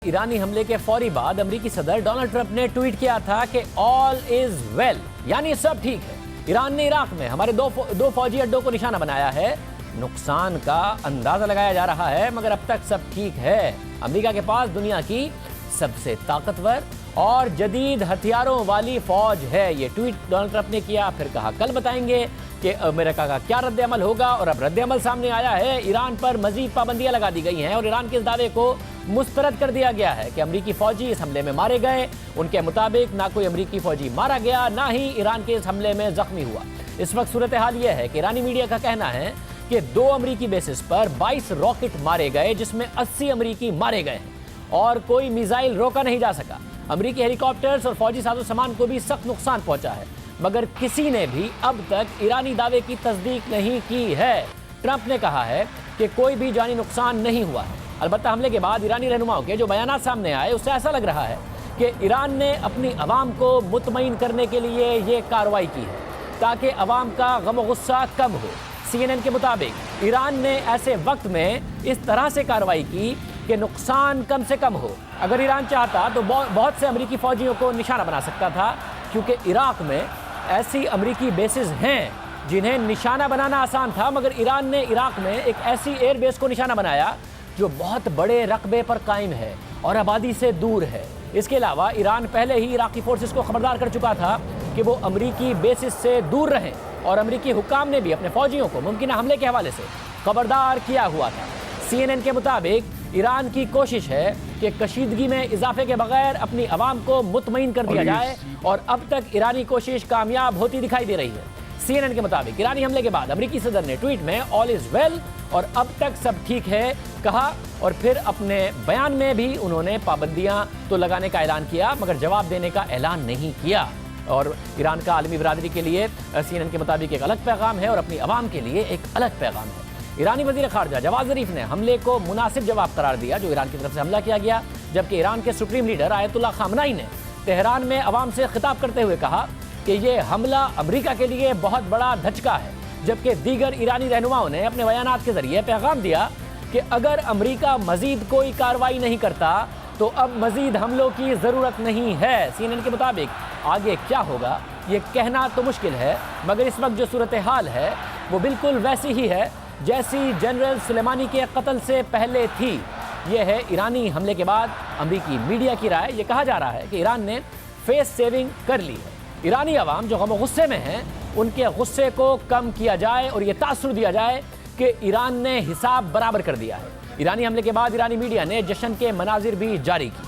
ईरानी हमले के फौरी बाद अमेरिकी सदर डोनाल्ड ट्रंप ने ट्वीट किया था कि ऑल इज वेल, यानी सब ठीक है। ईरान ने इराक में हमारे दो फौजी अड्डों को निशाना बनाया है। नुकसान का अंदाजा लगाया जा रहा है, मगर अब तक सब ठीक है। अमेरिका के पास दुनिया की सबसे ताकतवर और जदीद हथियारों वाली फौज है। ये ट्वीट डोनाल्ड ट्रंप ने किया, फिर कहा कल बताएंगे कि अमेरिका का क्या रद्द-ए-अमल होगा। और अब रद्द-ए-अमल सामने आया है। ईरान पर मजीद पाबंदियां लगा दी गई हैं और ईरान के इस दावे को मुस्तरद कर दिया गया है कि अमेरिकी फौजी इस हमले में मारे गए। उनके मुताबिक ना कोई अमेरिकी फौजी मारा गया, ना ही ईरान के इस हमले में जख्मी हुआ। इस वक्त सूरत हाल यह है कि ईरानी मीडिया का कहना है कि 2 अमेरिकी बेसिस पर 22 रॉकेट मारे गए, जिसमें 80 अमेरिकी मारे गए हैं और कोई मिसाइल रोका नहीं जा सका। अमेरिकी हेलीकॉप्टर्स और फौजी साजो सामान को भी सख्त नुकसान पहुंचा है, मगर किसी ने भी अब तक ईरानी दावे की तस्दीक नहीं की है। ट्रंप ने कहा है कि कोई भी जानी नुकसान नहीं हुआ है। अलबत्ता हमले के बाद ईरानी रहनुमाओं के जो बयानात सामने आए, उससे ऐसा लग रहा है कि ईरान ने अपनी अवाम को मुतमईन करने के लिए ये कार्रवाई की है ताकि अवाम का गम और गुस्सा कम हो। CNN के मुताबिक ईरान ने ऐसे वक्त में इस तरह से कार्रवाई की कि नुकसान कम से कम हो। अगर ईरान चाहता तो बहुत से अमेरिकी फौजियों को निशाना बना सकता था, क्योंकि इराक में ऐसी अमेरिकी बेसिस हैं जिन्हें निशाना बनाना आसान था, मगर ईरान ने इराक में एक ऐसी एयर बेस को निशाना बनाया जो बहुत बड़े रकबे पर कायम है और आबादी से दूर है। इसके अलावा ईरान पहले ही इराकी फोर्सेस को खबरदार कर चुका था कि वो अमेरिकी बेसिस से दूर रहें, और अमेरिकी हुक्काम ने भी अपने फौजियों को मुमकिन हमले के हवाले से खबरदार किया हुआ था। CNN के मुताबिक ईरान की कोशिश है कि कशीदगी में इजाफे के बगैर अपनी आवाम को मुतमईन कर दिया जाए, और अब तक ईरानी कोशिश कामयाब होती दिखाई दे रही है। CNN के मुताबिक ईरानी हमले के बाद अमेरिकी सदर ने ट्वीट में ऑल इज वेल और अब तक सब ठीक है कहा, और फिर अपने बयान में भी उन्होंने पाबंदियां तो लगाने का ऐलान किया, मगर जवाब देने का ऐलान नहीं किया। और ईरान का आलमी बिरादरी के लिए CNN के मुताबिक एक अलग पैगाम है और अपनी आवाम के लिए एक अलग पैगाम है। ईरानी वजीर खारजा जवाद ज़रीफ ने हमले को मुनासिब जवाब करार दिया जो ईरान की तरफ से हमला किया गया, जबकि ईरान के सुप्रीम लीडर आयतुल्लाह खामनाई ने तेहरान में अवाम से खिताब करते हुए कहा कि ये हमला अमेरिका के लिए बहुत बड़ा धचका है। जबकि दीगर ईरानी रहनुमाओं ने अपने बयानात के जरिए पैगाम दिया कि अगर अमेरिका मजीद कोई कार्रवाई नहीं करता तो अब मजीद हमलों की ज़रूरत नहीं है। CNN के मुताबिक आगे क्या होगा ये कहना तो मुश्किल है, मगर इस वक्त जो सूरत हाल है वो बिल्कुल वैसी ही है जैसी जनरल सुलेमानी के कत्ल से पहले थी। यह है ईरानी हमले के बाद अमेरिकी मीडिया की राय। ये कहा जा रहा है कि ईरान ने फेस सेविंग कर ली है। ईरानी अवाम जो गम गुस्से में हैं, उनके गुस्से को कम किया जाए और ये तासुर दिया जाए कि ईरान ने हिसाब बराबर कर दिया है। ईरानी हमले के बाद ईरानी मीडिया ने जश्न के मनाजिर भी जारी किए।